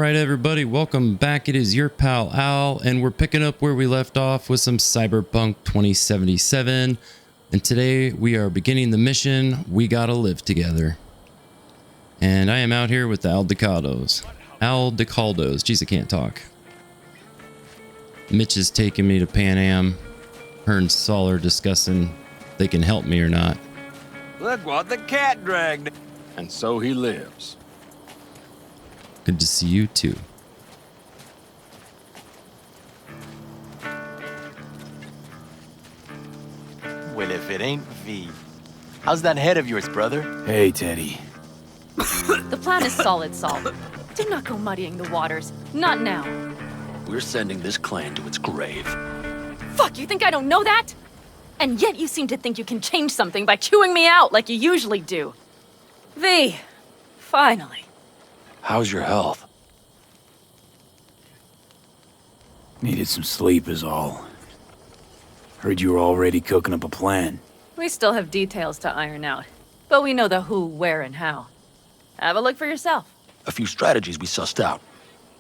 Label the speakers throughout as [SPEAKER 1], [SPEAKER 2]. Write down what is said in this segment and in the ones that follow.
[SPEAKER 1] Alright everybody, welcome back. It is your pal Al, and we're picking up where we left off with some Cyberpunk 2077. And today we are beginning the mission, We Gotta Live Together. And I am out here with the Aldecaldos. Jeez, I can't talk. Mitch is taking me to Pan Am. Her and Saul are discussing if they can help me or not.
[SPEAKER 2] Look what the cat dragged.
[SPEAKER 3] And so he lives.
[SPEAKER 1] Good to see you too.
[SPEAKER 4] Well, if it ain't V. How's that head of yours, brother?
[SPEAKER 5] Hey, Teddy.
[SPEAKER 6] The plan is solid, Saul. Do not go muddying the waters. Not now.
[SPEAKER 3] We're sending this clan to its grave.
[SPEAKER 6] Fuck, you think I don't know that? And yet you seem to think you can change something by chewing me out like you usually do. V, finally.
[SPEAKER 3] How's your health?
[SPEAKER 5] Needed some sleep is all. Heard you were already cooking up a plan.
[SPEAKER 6] We still have details to iron out, but we know the who, where, and how. Have a look for yourself.
[SPEAKER 3] A few strategies we sussed out,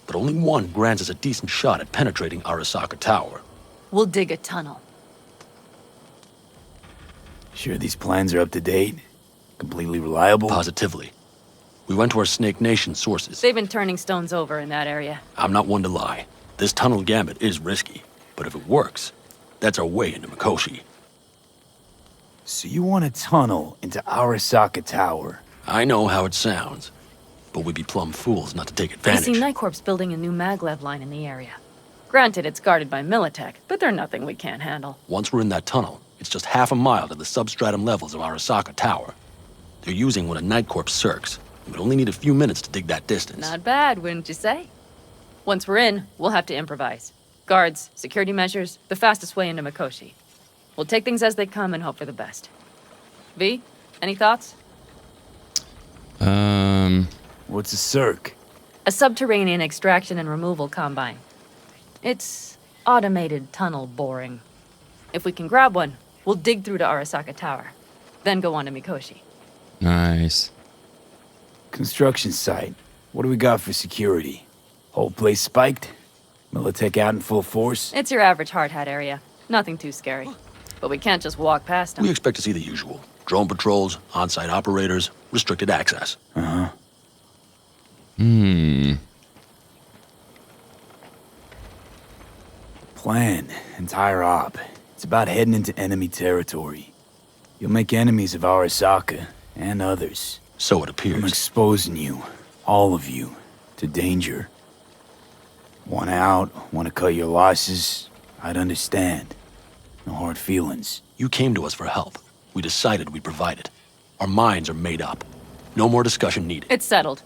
[SPEAKER 3] but only one grants us a decent shot at penetrating Arasaka Tower.
[SPEAKER 6] We'll dig a tunnel.
[SPEAKER 5] Sure these plans are up to date? Completely reliable?
[SPEAKER 3] Positively. We went to our Snake Nation sources.
[SPEAKER 6] They've been turning stones over in that area.
[SPEAKER 3] I'm not one to lie. This tunnel gambit is risky, but if it works, that's our way into Mikoshi.
[SPEAKER 5] So you want a tunnel into Arasaka Tower?
[SPEAKER 3] I know how it sounds, but we'd be plumb fools not to take advantage.
[SPEAKER 6] I see Nightcorp's building a new maglev line in the area. Granted, it's guarded by Militech, but they're nothing we can't handle.
[SPEAKER 3] Once we're in that tunnel, it's just half a mile to the substratum levels of Arasaka Tower. They're using one of Nightcorp's circs. We'd only need a few minutes to dig that distance.
[SPEAKER 6] Not bad, wouldn't you say? Once we're in, we'll have to improvise. Guards, security measures, the fastest way into Mikoshi. We'll take things as they come and hope for the best. V, any thoughts?
[SPEAKER 5] What's a circ?
[SPEAKER 6] A subterranean extraction and removal combine. It's automated tunnel boring. If we can grab one, we'll dig through to Arasaka Tower, then go on to Mikoshi.
[SPEAKER 1] Nice.
[SPEAKER 5] Construction site. What do we got for security? Whole place spiked? Militech out in full force?
[SPEAKER 6] It's your average hard hat area. Nothing too scary. But we can't just walk past them.
[SPEAKER 3] We expect to see the usual. Drone patrols, on-site operators, restricted access.
[SPEAKER 5] Uh-huh. Plan. Entire op. It's about heading into enemy territory. You'll make enemies of Arasaka, and others.
[SPEAKER 3] So it
[SPEAKER 5] I'm
[SPEAKER 3] appears.
[SPEAKER 5] exposing you, all of you, to danger. Want out, want to cut your losses, I'd understand. No hard feelings.
[SPEAKER 3] You came to us for help. We decided we'd provide it. Our minds are made up. No more discussion needed.
[SPEAKER 6] It's settled.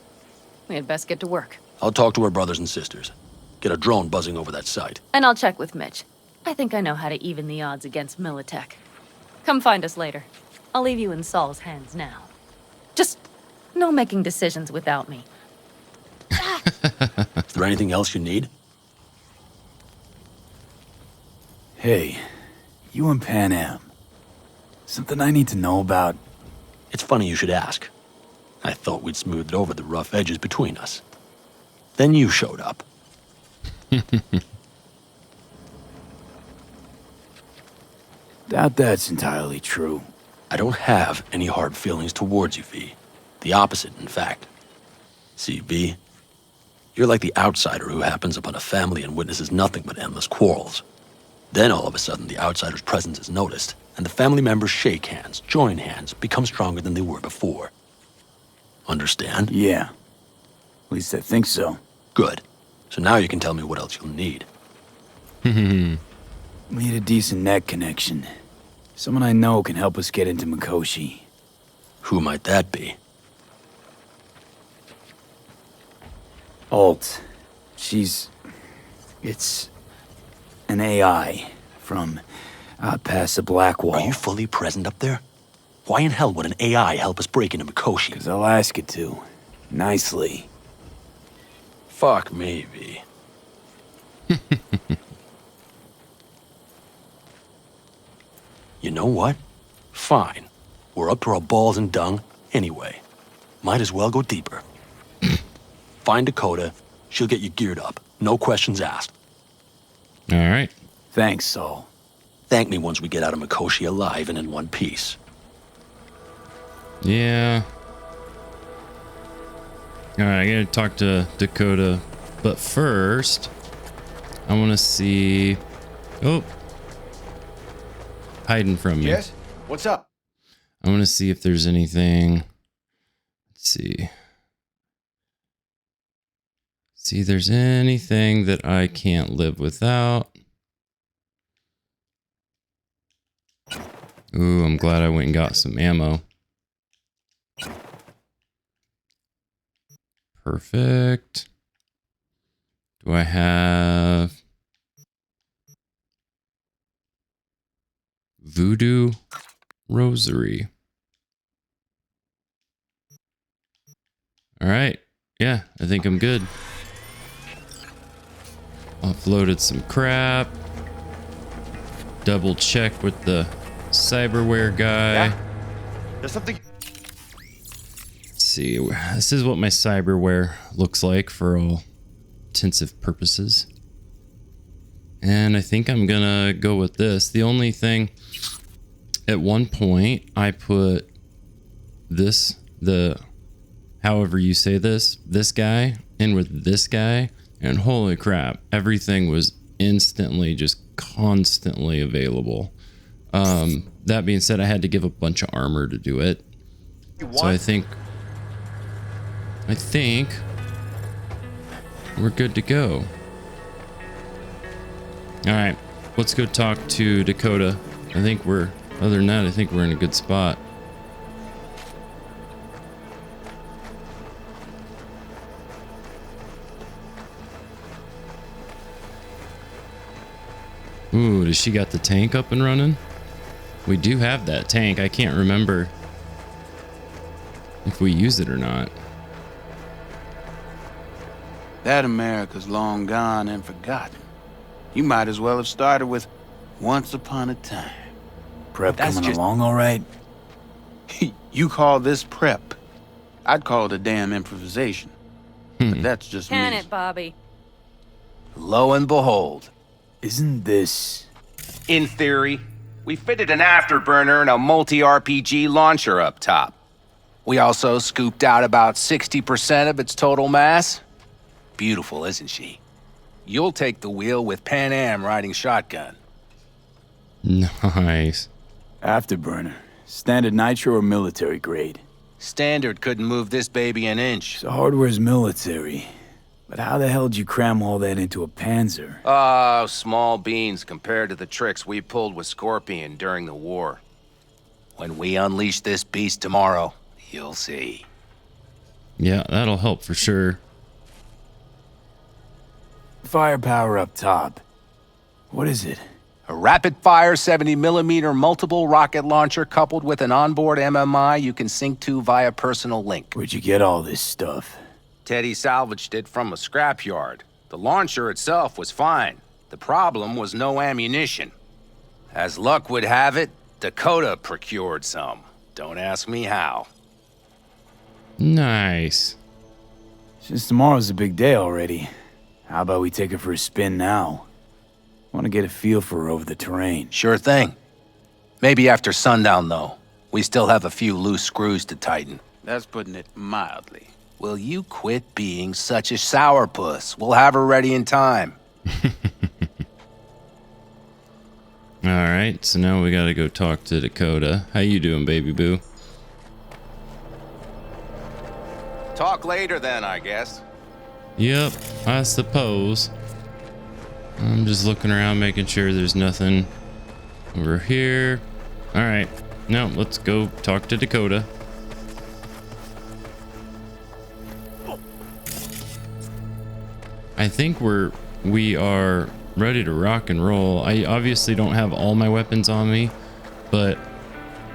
[SPEAKER 6] We had best get to work.
[SPEAKER 3] I'll talk to our brothers and sisters. Get a drone buzzing over that site.
[SPEAKER 6] And I'll check with Mitch. I think I know how to even the odds against Militech. Come find us later. I'll leave you in Saul's hands now. Just no making decisions without me.
[SPEAKER 3] Is there anything else you need?
[SPEAKER 5] Hey, you and Pan Am. Something I need to know about?
[SPEAKER 3] It's funny you should ask. I thought we'd smoothed over the rough edges between us. Then you showed up.
[SPEAKER 5] Doubt that's entirely true.
[SPEAKER 3] I don't have any hard feelings towards you, V. The opposite, in fact. See, V, you're like the outsider who happens upon a family and witnesses nothing but endless quarrels. Then all of a sudden the outsider's presence is noticed, and the family members shake hands, join hands, become stronger than they were before. Understand?
[SPEAKER 5] Yeah. At least I think so.
[SPEAKER 3] Good. So now you can tell me what else you'll need.
[SPEAKER 5] Need a decent net connection. Someone I know can help us get into Mikoshi.
[SPEAKER 3] Who might that be?
[SPEAKER 5] Alt. It's an AI from out past the Black Wall.
[SPEAKER 3] Are you fully present up there? Why in hell would an AI help us break into Mikoshi?
[SPEAKER 5] 'Cause I'll ask it to. Nicely.
[SPEAKER 3] Fuck me, V. You know what? Fine. We're up to our balls in dung anyway. Might as well go deeper. Find Dakota, She'll get you geared up. No questions asked.
[SPEAKER 1] All right.
[SPEAKER 5] Thanks, Saul.
[SPEAKER 3] Thank me once we get out of Mikoshi alive and in one piece.
[SPEAKER 1] Yeah. All right, I gotta talk to Dakota, but first, I want to see. Oh, hiding from me.
[SPEAKER 7] Yes? What's up?
[SPEAKER 1] I want to see if there's anything. Let's see. See if there's anything that I can't live without. Ooh, I'm glad I went and got some ammo. Perfect. Do I have Voodoo Rosary? All right. Yeah, I think I'm good. Offloaded some crap. Double check with the cyberware guy.
[SPEAKER 7] Yeah? There's something...
[SPEAKER 1] Let's see. This is what my cyberware looks like for all intensive purposes. And I think I'm gonna go with this. The only thing, at one point, I put this, however you say this guy in with this guy, and holy crap, everything was instantly, just constantly available. That being said, I had to give a bunch of armor to do it. So I think we're good to go. All right, let's go talk to Dakota. Other than that, I think we're in a good spot. Ooh, does she got the tank up and running? We do have that tank. I can't remember if we use it or not.
[SPEAKER 5] That America's long gone and forgotten. You might as well have started with Once Upon a Time. Prep
[SPEAKER 4] That's
[SPEAKER 5] coming
[SPEAKER 4] just-
[SPEAKER 5] along all right? You call this prep? I'd call it a damn improvisation. But that's just
[SPEAKER 6] Can
[SPEAKER 5] me.
[SPEAKER 6] it, Bobby?
[SPEAKER 4] Lo and behold,
[SPEAKER 5] Isn't this...
[SPEAKER 8] In theory, we fitted an afterburner and a multi-RPG launcher up top.
[SPEAKER 4] we also scooped out about 60% of its total mass. Beautiful, isn't she? You'll take the wheel with Pan Am riding shotgun.
[SPEAKER 1] Nice.
[SPEAKER 5] Afterburner? Standard nitro or military grade?
[SPEAKER 4] Standard couldn't move this baby an inch.
[SPEAKER 5] So hardware's military. But how the hell did you cram all that into a Panzer?
[SPEAKER 8] Oh, small beans compared to the tricks we pulled with Scorpion during the war.
[SPEAKER 4] When we unleash this beast tomorrow, you'll see.
[SPEAKER 1] Yeah, that'll help for sure.
[SPEAKER 5] Firepower up top. What is it?
[SPEAKER 8] A rapid-fire 70mm multiple rocket launcher coupled with an onboard MMI you can sync to via personal link.
[SPEAKER 5] Where'd you get all this stuff?
[SPEAKER 8] Teddy salvaged it from a scrapyard. The launcher itself was fine. The problem was no ammunition. As luck would have it, Dakota procured some. Don't ask me how.
[SPEAKER 1] Nice.
[SPEAKER 5] Since tomorrow's a big day already, how about we take her for a spin now? Want to get a feel for her over the terrain.
[SPEAKER 4] Sure thing. Maybe after sundown, though. We still have a few loose screws to tighten.
[SPEAKER 5] That's putting it mildly.
[SPEAKER 4] Will you quit being such a sourpuss? We'll have her ready in time.
[SPEAKER 1] All right, so now we gotta go talk to Dakota. How you doing, baby boo?
[SPEAKER 8] Talk later then, I guess.
[SPEAKER 1] Yep, I suppose. I'm just looking around, making sure there's nothing over here. All right, now let's go talk to Dakota. I think we are ready to rock and roll. I obviously don't have all my weapons on me, but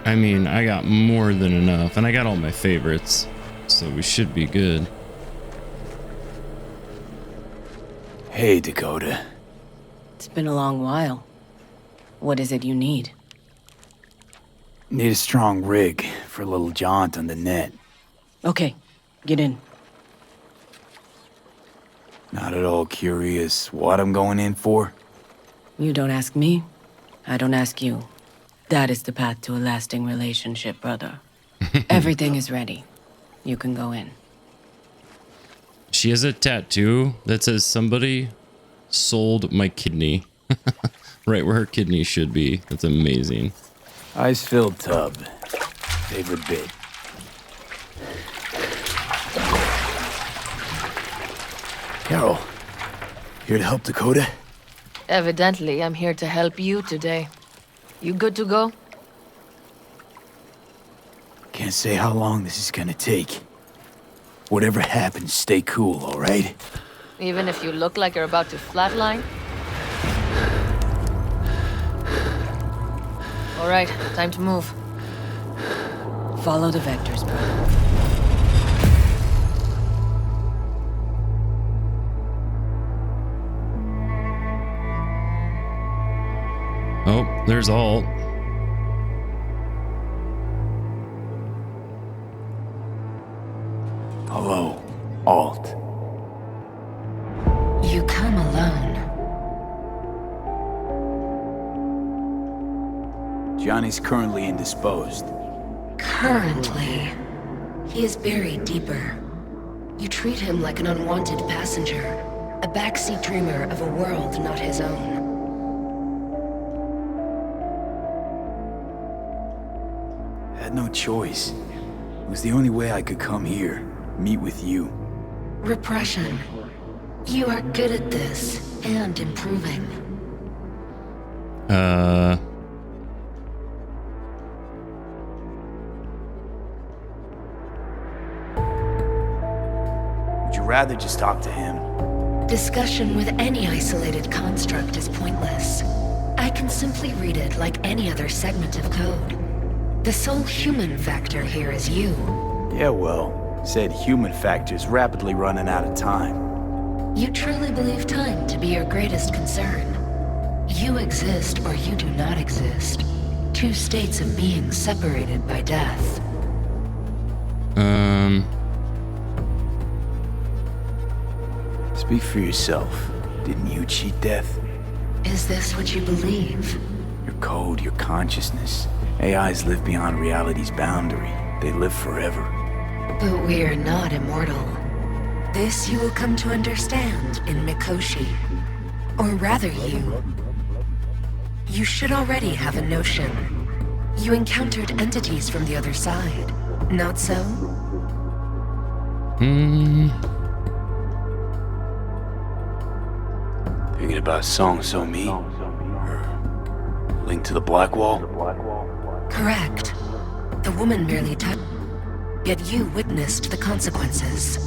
[SPEAKER 1] I mean, I got more than enough, and I got all my favorites, so we should be good.
[SPEAKER 5] Hey, Dakota.
[SPEAKER 9] It's been a long while. What is it you need?
[SPEAKER 5] Need a strong rig for a little jaunt on the net.
[SPEAKER 9] Okay, get in.
[SPEAKER 5] Not at all curious what I'm going in for?
[SPEAKER 9] You don't ask me, I don't ask you. That is the path to a lasting relationship, brother. Everything is ready. You can go in.
[SPEAKER 1] She has a tattoo that says somebody sold my kidney. Right where her kidney should be. That's amazing.
[SPEAKER 5] Ice-filled tub. Favorite bit. Carol, here to help Dakota?
[SPEAKER 10] Evidently, I'm here to help you today. You good to go?
[SPEAKER 5] Can't say how long this is gonna take. Whatever happens, stay cool, all right?
[SPEAKER 10] Even if you look like you're about to flatline? All right, time to move.
[SPEAKER 9] Follow the vectors, brother.
[SPEAKER 1] Oh, there's Alt.
[SPEAKER 5] Hello, Alt.
[SPEAKER 11] You come alone.
[SPEAKER 5] Johnny's currently indisposed.
[SPEAKER 11] Currently, he is buried deeper. You treat him like an unwanted passenger, a backseat dreamer of a world not his own.
[SPEAKER 5] Had no choice. It was the only way I could come here, meet with you.
[SPEAKER 11] Repression. You are good at this, and improving.
[SPEAKER 5] Would you rather just talk to him?
[SPEAKER 11] Discussion with any isolated construct is pointless. I can simply read it like any other segment of code. The sole human factor here is you.
[SPEAKER 5] Yeah, well, said human factor's rapidly running out of time.
[SPEAKER 11] You truly believe time to be your greatest concern. You exist or you do not exist. Two states of being separated by death.
[SPEAKER 5] Speak for yourself. Didn't you cheat death?
[SPEAKER 11] Is this what you believe?
[SPEAKER 5] Your code, your consciousness. AIs live beyond reality's boundary. They live forever.
[SPEAKER 11] But we are not immortal. This you will come to understand in Mikoshi. Or rather you. You should already have a notion. You encountered entities from the other side, not so?
[SPEAKER 5] Thinking about Song So Mi? Or Link to the Black Wall?
[SPEAKER 11] Correct. The woman merely touched, yet you witnessed the consequences.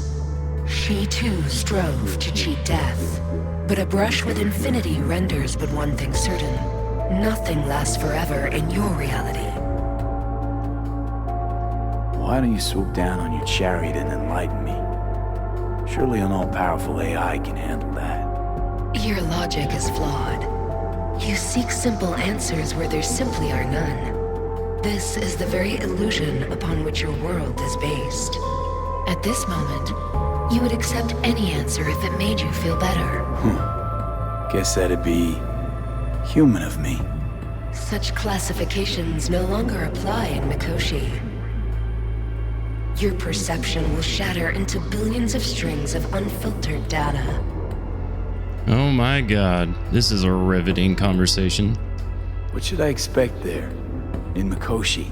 [SPEAKER 11] She too strove to cheat death. But a brush with infinity renders but one thing certain. Nothing lasts forever in your reality.
[SPEAKER 5] Why don't you swoop down on your chariot and enlighten me? Surely an all-powerful AI can handle that.
[SPEAKER 11] Your logic is flawed. You seek simple answers where there simply are none. This is the very illusion upon which your world is based. At this moment, you would accept any answer if it made you feel better.
[SPEAKER 5] Guess that'd be human of me.
[SPEAKER 11] Such classifications no longer apply in Mikoshi. Your perception will shatter into billions of strings of unfiltered data.
[SPEAKER 1] Oh my god, this is a riveting conversation.
[SPEAKER 5] What should I expect there, in Mikoshi?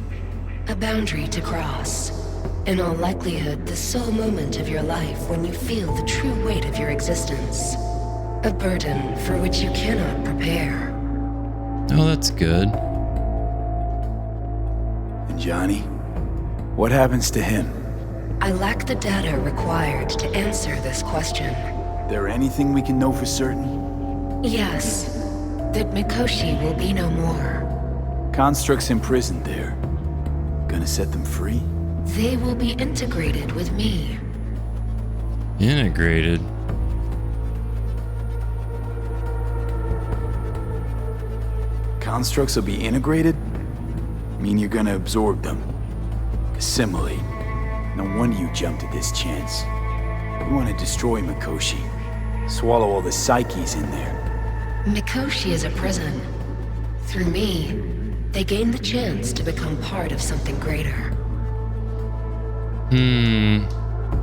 [SPEAKER 11] A boundary to cross. In all likelihood, the sole moment of your life when you feel the true weight of your existence. A burden for which you cannot prepare.
[SPEAKER 1] Oh, that's good.
[SPEAKER 5] And Johnny? What happens to him?
[SPEAKER 11] I lack the data required to answer this question.
[SPEAKER 5] There anything we can know for certain?
[SPEAKER 11] Yes, that Mikoshi will be no more.
[SPEAKER 5] Constructs imprisoned there. Gonna set them free?
[SPEAKER 11] They will be integrated with me.
[SPEAKER 1] Integrated?
[SPEAKER 5] Constructs will be integrated? Mean you're gonna absorb them? Assimilate. No wonder you jumped at this chance. You want to destroy Mikoshi. Swallow all the psyches in there.
[SPEAKER 11] Mikoshi is a prison. Through me, they gain the chance to become part of something greater.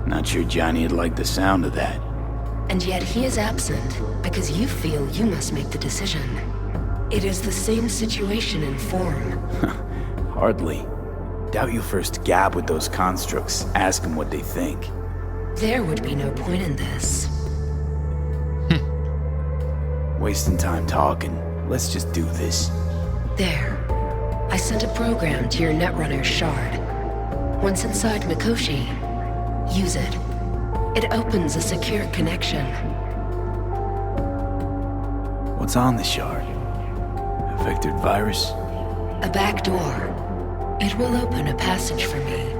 [SPEAKER 5] Not sure Johnny'd like the sound of that.
[SPEAKER 11] And yet he is absent because you feel you must make the decision. It is the same situation in form.
[SPEAKER 5] Hardly. Doubt you'll first gab with those constructs, ask them what they think.
[SPEAKER 11] There would be no point in this.
[SPEAKER 5] Wasting time talking. Let's just do this.
[SPEAKER 11] There. I sent a program to your Netrunner's shard. Once inside Mikoshi, use it. It opens a secure connection.
[SPEAKER 5] What's on the shard? A vectored virus?
[SPEAKER 11] A back door. It will open a passage for me.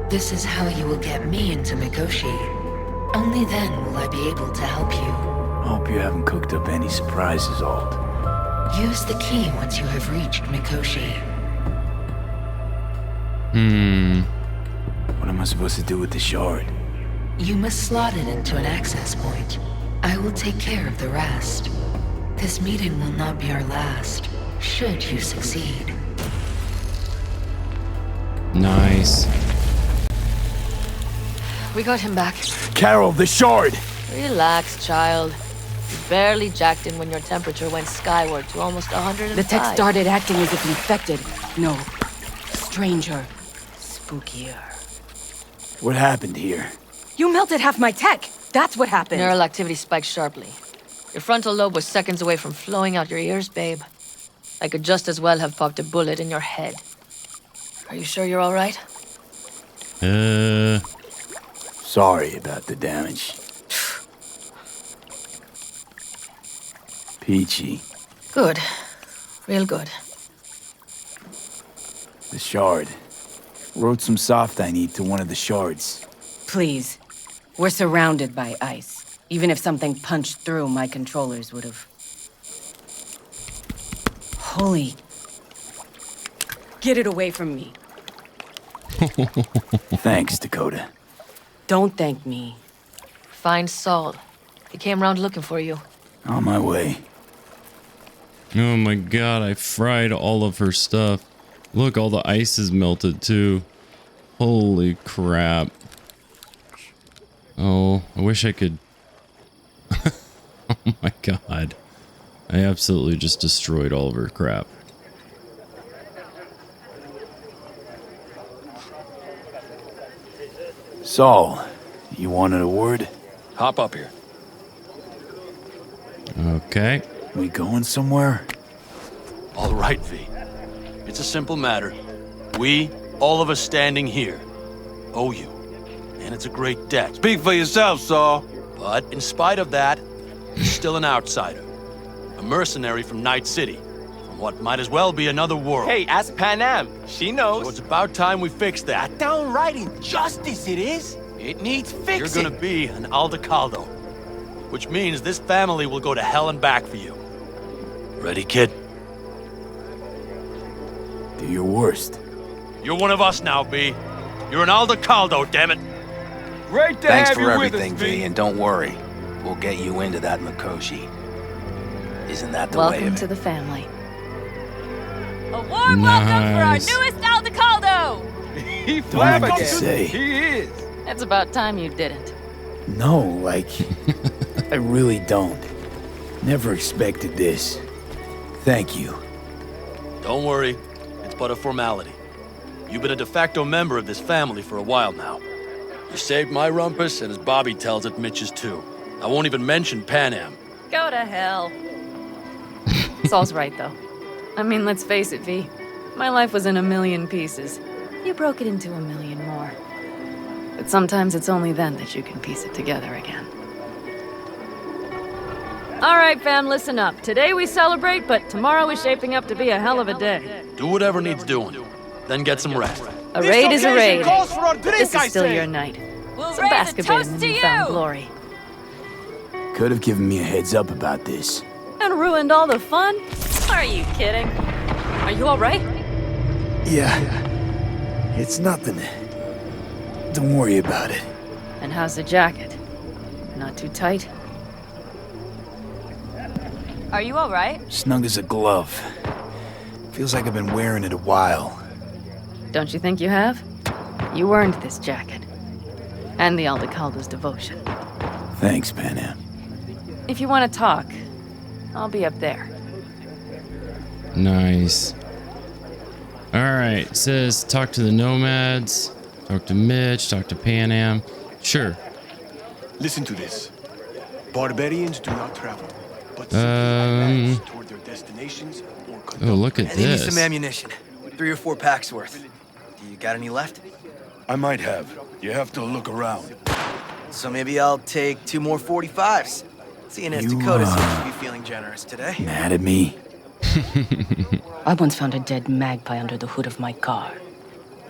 [SPEAKER 11] This is how you will get me into Mikoshi. Only then will I be able to help you.
[SPEAKER 5] Hope you haven't cooked up any surprises, Alt.
[SPEAKER 11] Use the key once you have reached Mikoshi.
[SPEAKER 5] What am I supposed to do with the shard?
[SPEAKER 11] You must slot it into an access point. I will take care of the rest. This meeting will not be our last, should you succeed.
[SPEAKER 1] Nice.
[SPEAKER 10] We got him back.
[SPEAKER 5] Carol, the shard!
[SPEAKER 10] Relax, child. You barely jacked in when your temperature went skyward to almost 105.
[SPEAKER 9] The tech started acting as if infected. No. Stranger. Spookier.
[SPEAKER 5] What happened here?
[SPEAKER 9] You melted half my tech! That's what happened!
[SPEAKER 10] Neural activity spiked sharply. Your frontal lobe was seconds away from flowing out your ears, babe. I could just as well have popped a bullet in your head. Are you sure you're all right?
[SPEAKER 5] Sorry about the damage. Peachy.
[SPEAKER 10] Good. Real good.
[SPEAKER 5] The shard. Wrote some soft I need to one of the shards.
[SPEAKER 9] Please. We're surrounded by ice. Even if something punched through, my controllers would have... Holy... Get it away from me.
[SPEAKER 5] Thanks, Dakota.
[SPEAKER 9] Don't thank me.
[SPEAKER 10] Find Saul. He came round looking for you.
[SPEAKER 5] On my way.
[SPEAKER 1] Oh my god, I fried all of her stuff. Look, all the ice is melted too. Holy crap. Oh, I wish I could... Oh my god. I absolutely just destroyed all of her crap.
[SPEAKER 5] Saul, you wanted a word?
[SPEAKER 3] Hop up here.
[SPEAKER 1] Okay.
[SPEAKER 5] We going somewhere?
[SPEAKER 3] All right, V. It's a simple matter. We, all of us standing here, owe you. And it's a great debt.
[SPEAKER 2] Speak for yourself, Saul.
[SPEAKER 3] But in spite of that, you're still an outsider. A mercenary from Night City. From what might as well be another world.
[SPEAKER 2] Hey, ask Panam. She knows.
[SPEAKER 3] So it's about time we fix that.
[SPEAKER 2] Downright injustice it is. It needs fixing.
[SPEAKER 3] You're gonna be an Aldecaldo. Which means this family will go to hell and back for you. Ready, kid?
[SPEAKER 5] Do your worst.
[SPEAKER 3] You're one of us now, B. You're an Aldecaldo, damn it.
[SPEAKER 2] Great to
[SPEAKER 4] Thanks
[SPEAKER 2] have
[SPEAKER 4] for
[SPEAKER 2] you
[SPEAKER 4] everything,
[SPEAKER 2] with us,
[SPEAKER 4] V, and don't worry. We'll get you into that Mikoshi. Isn't that the way
[SPEAKER 6] Welcome
[SPEAKER 4] of
[SPEAKER 6] to
[SPEAKER 4] it?
[SPEAKER 6] the family.
[SPEAKER 1] A warm welcome for our newest
[SPEAKER 6] Aldecaldo!
[SPEAKER 2] He
[SPEAKER 5] Don't have what to
[SPEAKER 2] flabbergasted.
[SPEAKER 5] say.
[SPEAKER 2] He is.
[SPEAKER 6] It's about time you didn't.
[SPEAKER 5] No, like... I really don't. Never expected this. Thank you.
[SPEAKER 3] Don't worry. It's but a formality. You've been a de facto member of this family for a while now. You saved my rumpus, and as Bobby tells it, Mitch's too. I won't even mention Panam.
[SPEAKER 6] Go to hell. Saul's right, though. I mean, let's face it, V. My life was in a million pieces. You broke it into a million more. But sometimes it's only then that you can piece it together again. All right, fam, listen up. Today we celebrate, but tomorrow is shaping up to be a hell of a day.
[SPEAKER 3] Do whatever needs doing. Then get some rest.
[SPEAKER 6] A raid is a raid.
[SPEAKER 2] Calls for a drink,
[SPEAKER 6] This
[SPEAKER 2] I
[SPEAKER 6] is still
[SPEAKER 2] say.
[SPEAKER 6] your night.
[SPEAKER 10] We'll
[SPEAKER 6] Some basketball in the newfound glory.
[SPEAKER 5] Could have given me a heads up about this.
[SPEAKER 6] And ruined all the fun? Are you kidding? Are you all right?
[SPEAKER 5] Yeah. It's nothing. Don't worry about it.
[SPEAKER 6] And how's the jacket? Not too tight?
[SPEAKER 10] Are you alright?
[SPEAKER 5] Snug as a glove. Feels like I've been wearing it a while.
[SPEAKER 6] Don't you think you have? You earned this jacket. And the Aldecaldo's devotion.
[SPEAKER 5] Thanks, Panam.
[SPEAKER 6] If you want to talk, I'll be up there.
[SPEAKER 1] Nice. Alright, says talk to the nomads, talk to Mitch, talk to Panam. Sure.
[SPEAKER 7] Listen to this. Barbarians do not travel, but simply advance toward their destinations or conduct.
[SPEAKER 1] Oh, look at
[SPEAKER 2] I need
[SPEAKER 1] this.
[SPEAKER 2] some ammunition. 3 or 4 packs worth. Do you got any left?
[SPEAKER 5] I might have. You have to look around.
[SPEAKER 2] So maybe I'll take 2 more 45s. Seeing as Dakota seems to be feeling generous today.
[SPEAKER 5] Mad at me?
[SPEAKER 9] I once found a dead magpie under the hood of my car.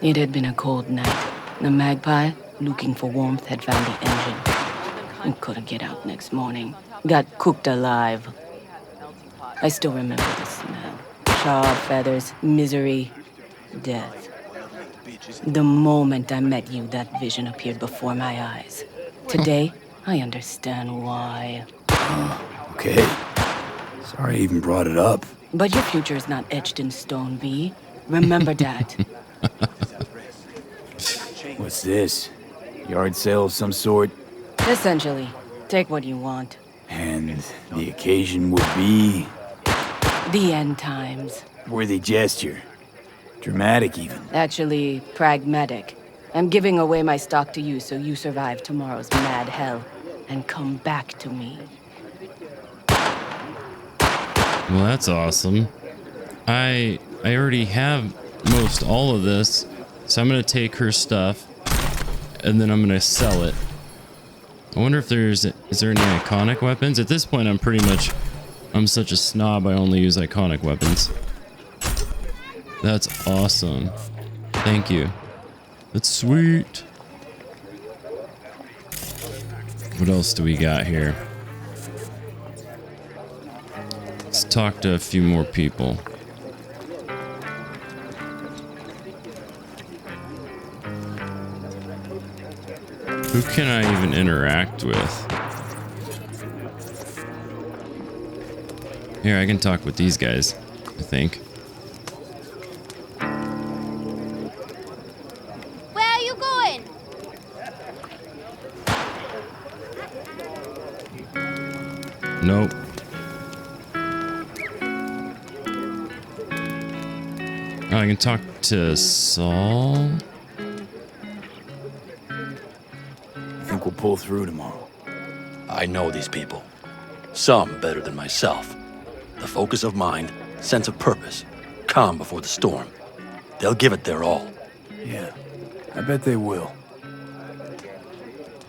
[SPEAKER 9] It had been a cold night. The magpie, looking for warmth, had found the engine. And couldn't get out next morning. Got cooked alive. I still remember the smell. Charred feathers, misery, death. The moment I met you, that vision appeared before my eyes. Today, I understand why.
[SPEAKER 5] Okay. Sorry I even brought it up.
[SPEAKER 9] But your future is not etched in stone, V. Remember that.
[SPEAKER 5] What's this? Yard sale of some sort?
[SPEAKER 9] Essentially, take what you want.
[SPEAKER 5] And the occasion would be...
[SPEAKER 9] The end times.
[SPEAKER 5] worthy gesture. Dramatic, even.
[SPEAKER 9] Actually, pragmatic. I'm giving away my stock to you so you survive tomorrow's mad hell and come back to me.
[SPEAKER 1] Well, that's awesome. I already have most all of this, so I'm gonna take her stuff and then I'm gonna sell it. I wonder if is there any iconic weapons? At this point, I'm such a snob, I only use iconic weapons. That's awesome. Thank you. That's sweet. What else do we got here? Let's talk to a few more people. Who can I even interact with? Here, I can talk with these guys, I think.
[SPEAKER 12] Where are you going?
[SPEAKER 1] Nope. Oh, I can talk to Saul.
[SPEAKER 5] I think we'll pull through tomorrow.
[SPEAKER 3] I know these people. Some better than myself. The focus of mind, sense of purpose, calm before the storm. They'll give it their all.
[SPEAKER 5] Yeah, I bet they will.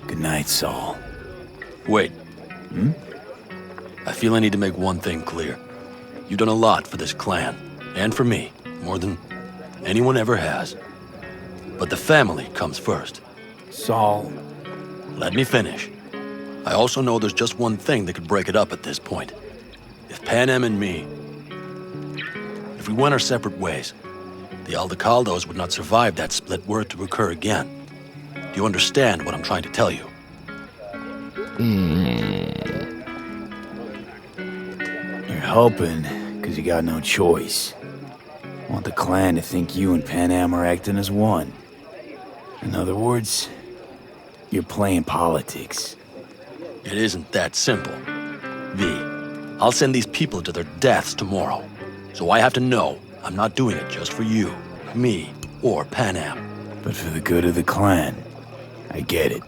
[SPEAKER 5] Good night, Saul.
[SPEAKER 3] Wait. I feel I need to make one thing clear. You've done a lot for this clan, and for me, more than anyone ever has. But the family comes first.
[SPEAKER 5] Saul.
[SPEAKER 3] Let me finish. I also know there's just one thing that could break it up at this point. If Panem and me, if we went our separate ways, the Aldecaldos would not survive that split were it to occur again. Do you understand what I'm trying to tell you?
[SPEAKER 5] You're helping because you got no choice. Want the clan to think you and Panam are acting as one. In other words, you're playing politics.
[SPEAKER 3] It isn't that simple. V, I'll send these people to their deaths tomorrow. So I have to know I'm not doing it just for you, me, or Panam.
[SPEAKER 5] But for the good of the clan, I get it.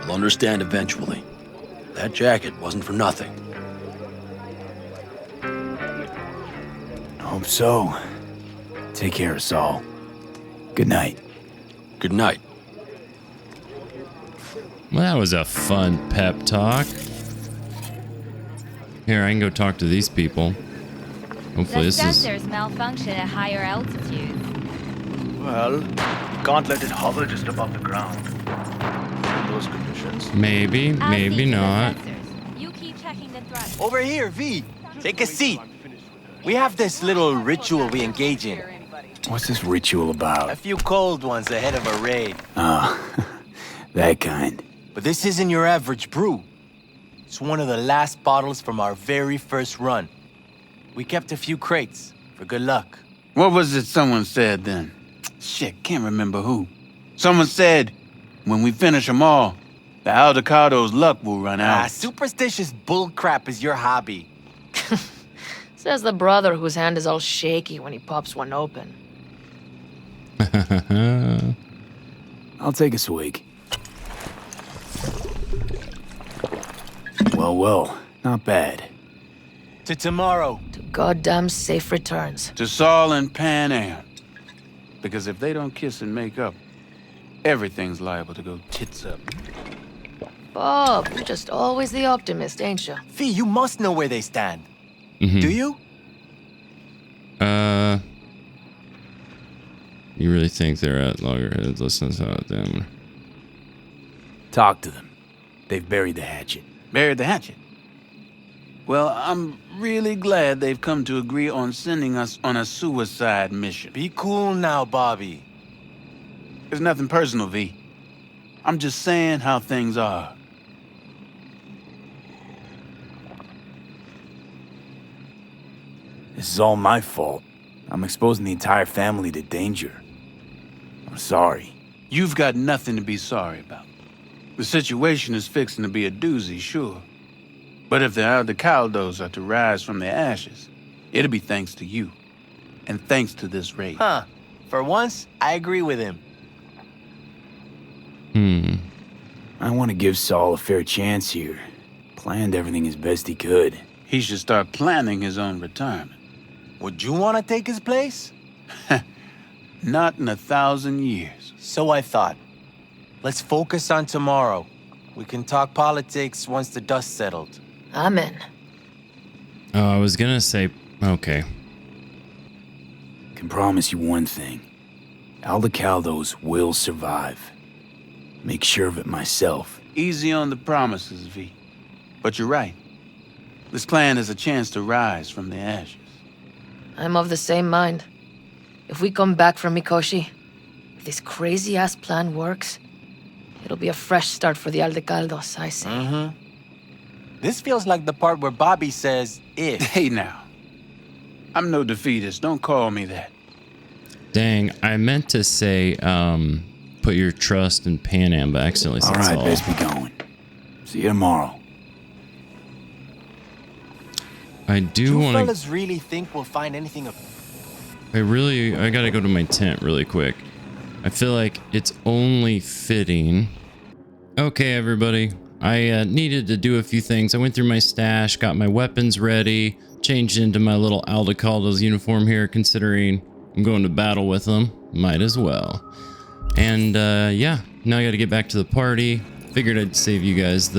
[SPEAKER 3] You'll understand eventually. That jacket wasn't for nothing.
[SPEAKER 5] Hope so. Take care, Saul. Good night.
[SPEAKER 3] Good night.
[SPEAKER 1] Well, that was a fun pep talk. Here, I can go talk to these people. Hopefully this is...
[SPEAKER 12] The sensors malfunction at higher altitudes.
[SPEAKER 7] Well, can't let it hover just above the ground. In those conditions.
[SPEAKER 1] Maybe, maybe not.
[SPEAKER 12] You keep checking the thrust.
[SPEAKER 2] Over here, V. Take a seat. We have this little ritual we engage in.
[SPEAKER 5] What's this ritual
[SPEAKER 2] A
[SPEAKER 5] about?
[SPEAKER 2] few cold ones ahead of a raid.
[SPEAKER 5] Ah, that kind.
[SPEAKER 2] But this isn't your average brew. It's one of the last bottles from our very first run. We kept a few crates for good luck.
[SPEAKER 13] What was it someone said then? Shit, can't remember who. Someone said, when we finish them all, the Aldecado's luck will run out.
[SPEAKER 2] Superstitious bullcrap is your hobby.
[SPEAKER 10] Says the brother whose hand is all shaky when he pops one open.
[SPEAKER 5] I'll take a swig. Well, not bad.
[SPEAKER 2] To tomorrow.
[SPEAKER 10] To goddamn safe returns.
[SPEAKER 13] To Saul and Pan Am. Because if they don't kiss and make up, everything's liable to go tits up.
[SPEAKER 10] Bob, you're just always the optimist, ain't you?
[SPEAKER 2] Fee, you must know where they stand. Do you?
[SPEAKER 1] You really think they're at loggerheads? Listen to them.
[SPEAKER 5] Talk to them. They've buried the hatchet.
[SPEAKER 13] Buried the hatchet? Well, I'm really glad they've come to agree on sending us on a suicide mission.
[SPEAKER 2] Be cool now, Bobby.
[SPEAKER 13] There's nothing personal, V. I'm just saying how things are.
[SPEAKER 5] This is all my fault. I'm exposing the entire family to danger. I'm sorry.
[SPEAKER 13] You've got nothing to be sorry about. The situation is fixing to be a doozy, sure. But if the Aldecaldos are to rise from their ashes, it'll be thanks to you. And thanks to this raid.
[SPEAKER 2] Huh. For once, I agree with him.
[SPEAKER 5] I want to give Saul a fair chance here. Planned everything as best he could.
[SPEAKER 13] He should start planning his own retirement.
[SPEAKER 2] Would you want to take his place?
[SPEAKER 13] Not in 1,000 years.
[SPEAKER 2] So I thought. Let's focus on tomorrow. We can talk politics once the dust settled.
[SPEAKER 10] Amen.
[SPEAKER 1] Oh, I was gonna say, okay.
[SPEAKER 5] Can promise you one thing. Aldecaldos will survive. Make sure of it myself.
[SPEAKER 13] Easy on the promises, V. But you're right. This clan has a chance to rise from the ashes.
[SPEAKER 10] I'm of the same mind. If we come back from Mikoshi, if this crazy-ass plan works, it'll be a fresh start for the Aldecaldos, I say.
[SPEAKER 2] This feels like the part where Bobby says, if.
[SPEAKER 13] Hey now. I'm no defeatist. Don't call me that.
[SPEAKER 1] Dang, I meant to say, put your trust in Pan Am, but I accidentally said
[SPEAKER 5] All right,
[SPEAKER 1] Saul.
[SPEAKER 5] best be going. See you tomorrow.
[SPEAKER 1] I do
[SPEAKER 2] You
[SPEAKER 1] want to...
[SPEAKER 2] fellas really think we'll find anything of...
[SPEAKER 1] I gotta go to my tent really quick. I feel like it's only fitting. Okay, everybody. I needed to do a few things. I went through my stash, got my weapons ready, changed into my little Aldecaldos uniform here, considering I'm going to battle with them. Might as well. And, yeah. Now I gotta get back to the party. Figured I'd save you guys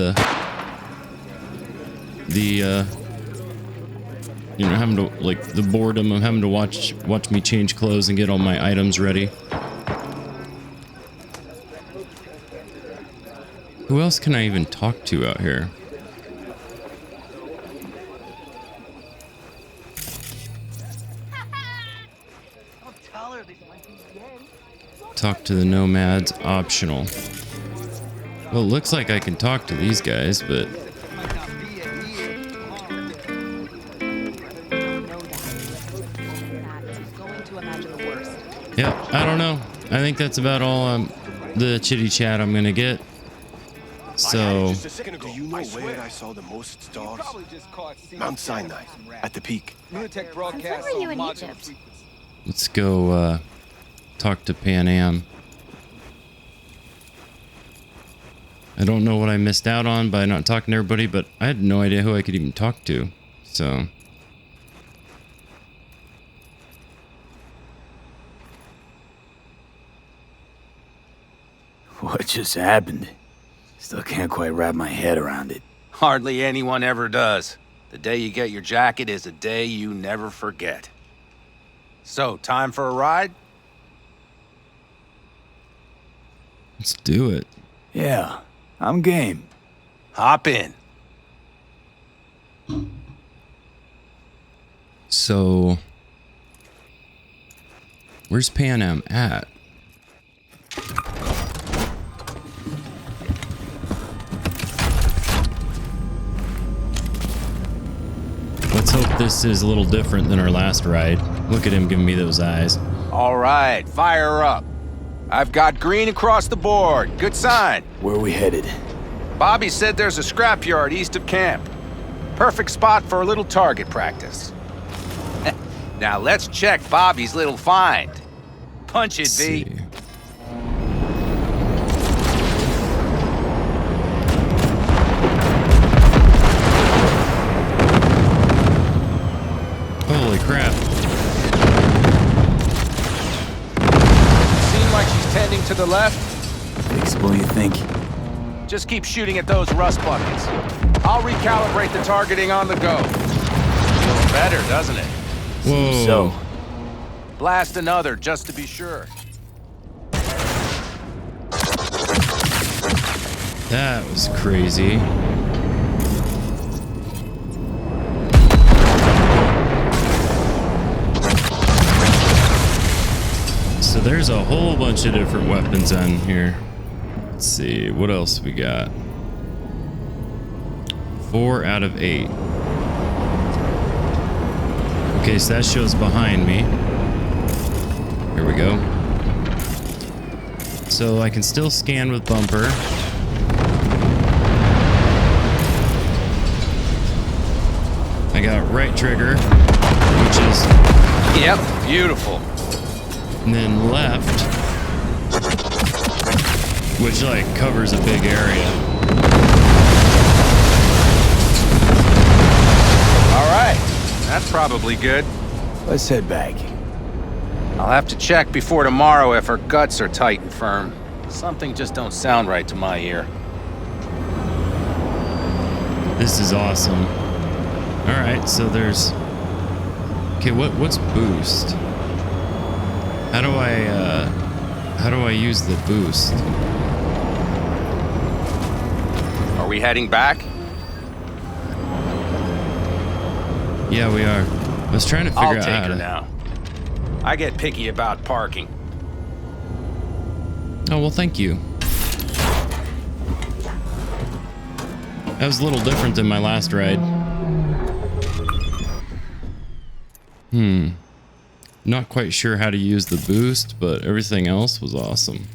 [SPEAKER 1] you know, having to, like, the boredom of having to watch me change clothes and get all my items ready. Who else can I even talk to out here? Talk to the nomads, optional. Well, it looks like I can talk to these guys, but... Yeah, I don't know. I think that's about all the chitty chat I'm gonna get. So
[SPEAKER 7] Do you know where I saw the most stars? Mount Sinai, at the peak.
[SPEAKER 12] Since when were you in Egypt?
[SPEAKER 1] let's go talk to Pan Am. I don't know what I missed out on by not talking to everybody, but I had no idea who I could even talk to. So
[SPEAKER 5] What just happened? Still can't quite wrap my head around it.
[SPEAKER 8] Hardly anyone ever does. The day you get your jacket is a day you never forget. So, time for a ride?
[SPEAKER 1] let's do it.
[SPEAKER 5] Yeah, I'm game.
[SPEAKER 8] Hop in.
[SPEAKER 1] So where's Pan Am at? this is a little different than our last ride. Look at him giving me those eyes.
[SPEAKER 8] All right, fire up. I've got green across the board. Good sign.
[SPEAKER 5] Where are we headed?
[SPEAKER 8] Bobby said there's a scrapyard east of camp. Perfect spot for a little target practice. Now let's check Bobby's little find. Punch it, V.
[SPEAKER 1] Holy crap.
[SPEAKER 8] Seem like she's tending to the left.
[SPEAKER 5] Fixable, you think?
[SPEAKER 8] Just keep shooting at those rust buckets. I'll recalibrate the targeting on the go. Feels better, doesn't it?
[SPEAKER 1] Whoa.
[SPEAKER 5] So,
[SPEAKER 8] Blast another, just to be sure.
[SPEAKER 1] That was crazy. So there's a whole bunch of different weapons on here. Let's see, what else we got? 4 out of 8. Okay, so that shows behind me. Here we go. So I can still scan with bumper. I got right trigger, which is...
[SPEAKER 8] Yep, beautiful.
[SPEAKER 1] And then left, which like covers a big area.
[SPEAKER 8] All right, that's probably good.
[SPEAKER 5] let's head back.
[SPEAKER 8] I'll have to check before tomorrow if her guts are tight and firm. Something just don't sound right to my ear.
[SPEAKER 1] This is awesome. All right, so there's... Okay, what's boost? How do I use the boost?
[SPEAKER 8] Are we heading back?
[SPEAKER 1] Yeah, we are. I was trying to figure
[SPEAKER 8] I'll
[SPEAKER 1] out
[SPEAKER 8] take
[SPEAKER 1] how
[SPEAKER 8] her
[SPEAKER 1] to...
[SPEAKER 8] now. I get picky about parking.
[SPEAKER 1] Oh, well, thank you. That was a little different than my last ride. Not quite sure how to use the boost, but everything else was awesome.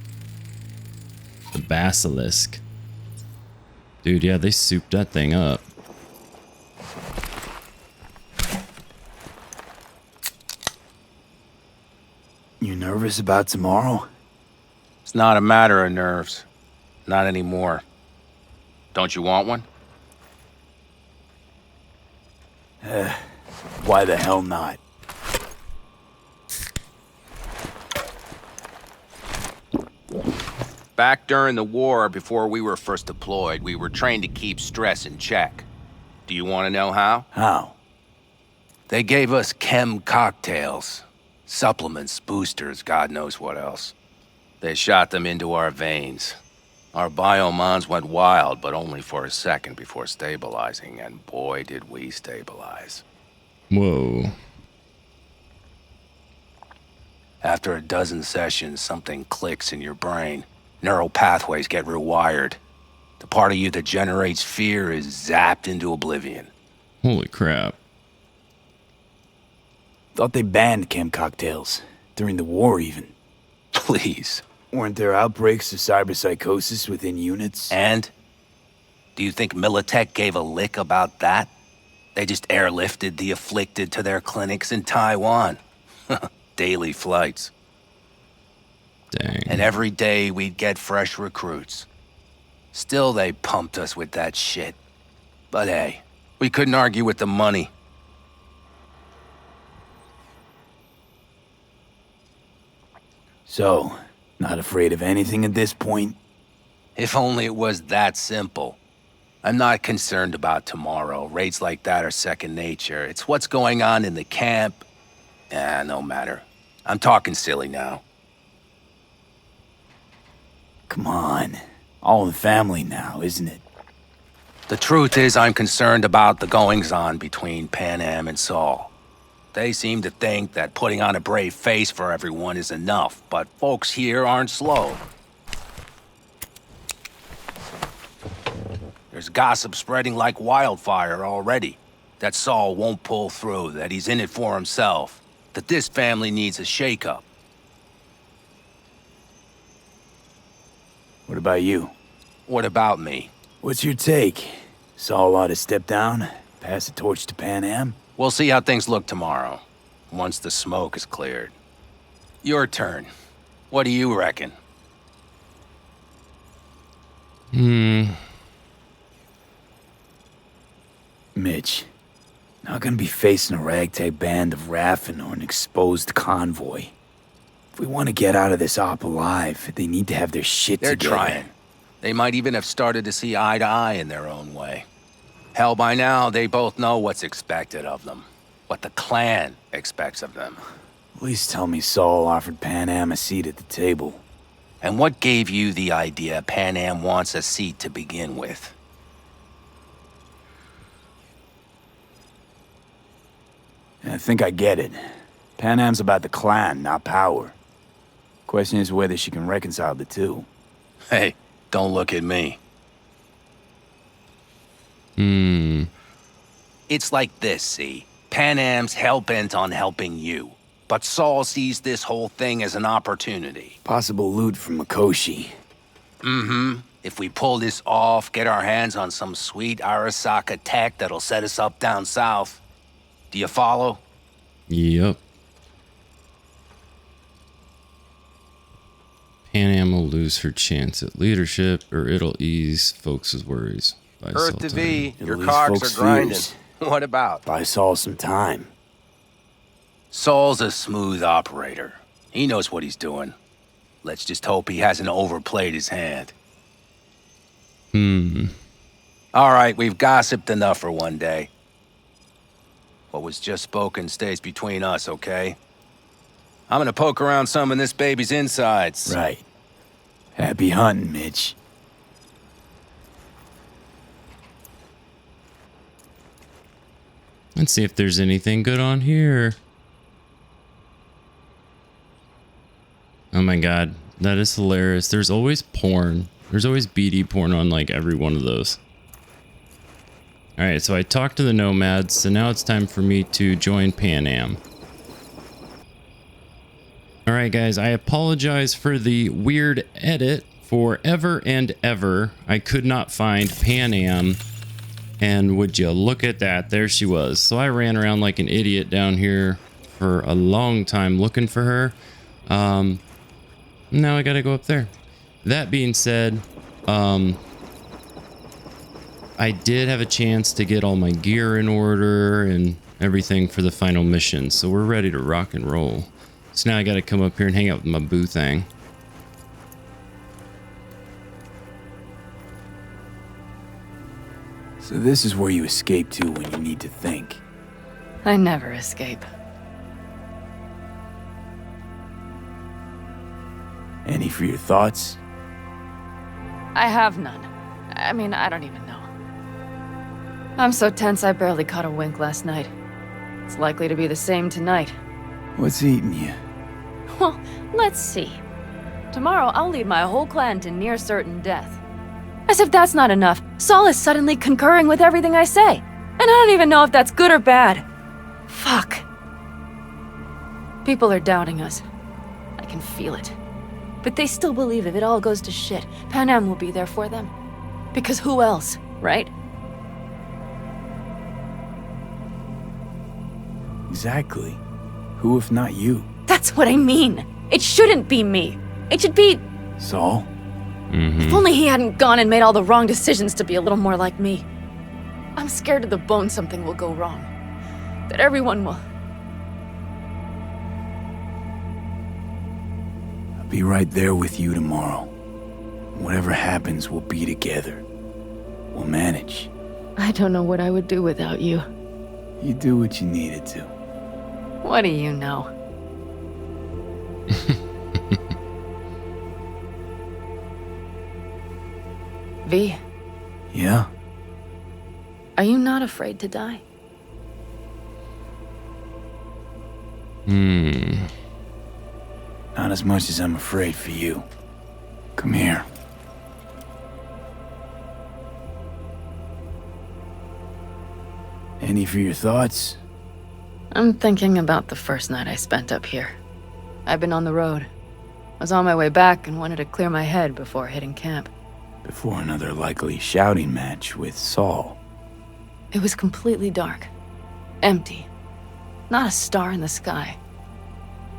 [SPEAKER 1] The basilisk. Dude, yeah, they souped that thing up.
[SPEAKER 5] You nervous about tomorrow?
[SPEAKER 8] It's not a matter of nerves. Not anymore. Don't you want one?
[SPEAKER 5] Why the hell not?
[SPEAKER 8] Back during the war, before we were first deployed, we were trained to keep stress in check. Do you want to know how?
[SPEAKER 5] How?
[SPEAKER 8] They gave us chem cocktails. Supplements, boosters, God knows what else. They shot them into our veins. Our biomons went wild, but only for a second before stabilizing, and boy did we stabilize.
[SPEAKER 1] Whoa.
[SPEAKER 8] After a dozen sessions, something clicks in your brain. Neural pathways get rewired. The part of you that generates fear is zapped into oblivion.
[SPEAKER 1] Holy crap.
[SPEAKER 5] Thought they banned chem cocktails. During the war, even.
[SPEAKER 8] Please.
[SPEAKER 5] Weren't there outbreaks of cyberpsychosis within units?
[SPEAKER 8] And? Do you think Militech gave a lick about that? They just airlifted the afflicted to their clinics in Taiwan. Daily flights.
[SPEAKER 1] Dang.
[SPEAKER 8] And every day we'd get fresh recruits. Still they pumped us with that shit. But hey, we couldn't argue with the money.
[SPEAKER 5] So, not afraid of anything at this point?
[SPEAKER 8] If only it was that simple. I'm not concerned about tomorrow. Raids like that are second nature. It's what's going on in the camp. No matter. I'm talking silly now.
[SPEAKER 5] Come on. All in the family now, isn't it?
[SPEAKER 8] The truth is, I'm concerned about the goings-on between Pan Am and Saul. They seem to think that putting on a brave face for everyone is enough, but folks here aren't slow. There's gossip spreading like wildfire already. That Saul won't pull through, that he's in it for himself, that this family needs a shakeup.
[SPEAKER 5] What about you?
[SPEAKER 8] What about me?
[SPEAKER 5] What's your take? Saul ought to step down, pass the torch to Pan Am?
[SPEAKER 8] We'll see how things look tomorrow, once the smoke is cleared. Your turn. What do you reckon?
[SPEAKER 5] Mitch, not gonna be facing a ragtag band of Raffin or an exposed convoy. If we want to get out of this op alive, they need to have their shit
[SPEAKER 8] They're
[SPEAKER 5] together.
[SPEAKER 8] trying. They might even have started to see eye to eye in their own way. Hell, by now, they both know what's expected of them. What the clan expects of them.
[SPEAKER 5] At least tell me Saul offered Pan Am a seat at the table.
[SPEAKER 8] And what gave you the idea Pan Am wants a seat to begin with?
[SPEAKER 5] I think I get it. Pan Am's about the clan, not power. Question is whether she can reconcile the two.
[SPEAKER 8] Hey, don't look at me. It's like this, see? Pan Am's hell-bent on helping you. But Saul sees this whole thing as an opportunity.
[SPEAKER 5] Possible loot from Mikoshi.
[SPEAKER 8] If we pull this off, get our hands on some sweet Arasaka tech that'll set us up down south. Do you follow?
[SPEAKER 1] Yep. Pan Am will lose her chance at leadership, or it'll ease folks' worries. By
[SPEAKER 8] Earth to
[SPEAKER 1] Sultan.
[SPEAKER 8] V, your
[SPEAKER 5] It'll ease
[SPEAKER 8] cogs
[SPEAKER 5] folks'
[SPEAKER 8] are grinding.
[SPEAKER 5] fears.
[SPEAKER 8] What about?
[SPEAKER 5] Buy Saul some time.
[SPEAKER 8] Saul's a smooth operator. He knows what he's doing. Let's just hope he hasn't overplayed his hand. All right, we've gossiped enough for one day. What was just spoken stays between us, okay? I'm gonna poke around some of this baby's insides.
[SPEAKER 5] Right. Happy hunting, Mitch.
[SPEAKER 1] Let's see if there's anything good on here. Oh my god, that is hilarious. There's always porn. There's always BD porn on like every one of those. Alright, so I talked to the nomads, so now it's time for me to join Pan Am. Alright guys, I apologize for the weird edit. Forever and ever, I could not find Pan Am. And would you look at that, there she was. So I ran around like an idiot down here for a long time looking for her. Now I gotta go up there. That being said, I did have a chance to get all my gear in order and everything for the final mission. So we're ready to rock and roll. So now I gotta come up here and hang out with my boo thing.
[SPEAKER 5] So this is where you escape to when you need to think.
[SPEAKER 6] I never escape.
[SPEAKER 5] Any for your thoughts?
[SPEAKER 6] I have none. I mean, I don't even know. I'm so tense I barely caught a wink last night. It's likely to be the same tonight.
[SPEAKER 5] What's eating you?
[SPEAKER 6] Well, let's see. Tomorrow I'll lead my whole clan to near certain death. As if that's not enough, Saul is suddenly concurring with everything I say. And I don't even know if that's good or bad. Fuck. People are doubting us. I can feel it. But they still believe if it all goes to shit, Pan Am will be there for them. Because who else, right?
[SPEAKER 5] Exactly. Who if not you?
[SPEAKER 6] That's what I mean. It shouldn't be me. It should be...
[SPEAKER 5] Saul?
[SPEAKER 6] If only he hadn't gone and made all the wrong decisions to be a little more like me. I'm scared to the bone something will go wrong. That everyone will...
[SPEAKER 5] I'll be right there with you tomorrow. Whatever happens, we'll be together. We'll manage.
[SPEAKER 6] I don't know what I would do without you.
[SPEAKER 5] You do what you needed to.
[SPEAKER 6] What do you know? V,
[SPEAKER 5] Yeah?
[SPEAKER 6] are you not afraid to die?
[SPEAKER 5] Not as much as I'm afraid for you. Come here. Any for your thoughts?
[SPEAKER 6] I'm thinking about the first night I spent up here. I've been on the road. I was on my way back and wanted to clear my head before hitting camp.
[SPEAKER 5] Before another likely shouting match with Saul.
[SPEAKER 6] It was completely dark. Empty. Not a star in the sky.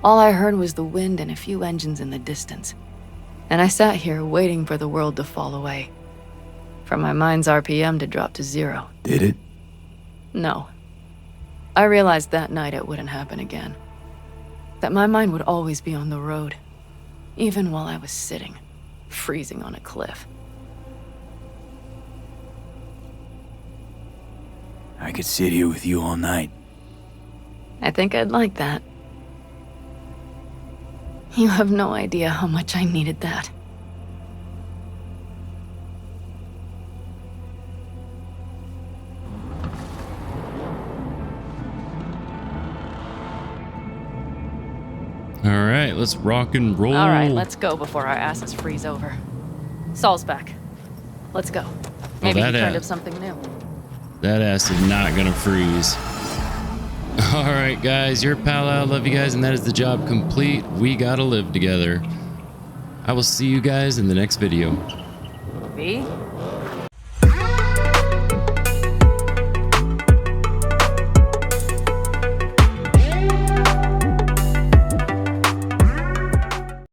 [SPEAKER 6] All I heard was the wind and a few engines in the distance. And I sat here waiting for the world to fall away. For my mind's RPM to drop to 0.
[SPEAKER 5] Did it?
[SPEAKER 6] No. I realized that night it wouldn't happen again. That my mind would always be on the road. Even while I was sitting, freezing on a cliff.
[SPEAKER 5] I could sit here with you all night.
[SPEAKER 6] I think I'd like that. You have no idea how much I needed that.
[SPEAKER 1] All right, let's rock and roll.
[SPEAKER 6] All right, let's go before our asses freeze over. Saul's back. Let's go. Maybe he turned up something new.
[SPEAKER 1] That ass is not gonna freeze. All right, guys, your pal Al, love you guys, and that is the job complete. We gotta live together. I will see you guys in the next video.
[SPEAKER 6] V?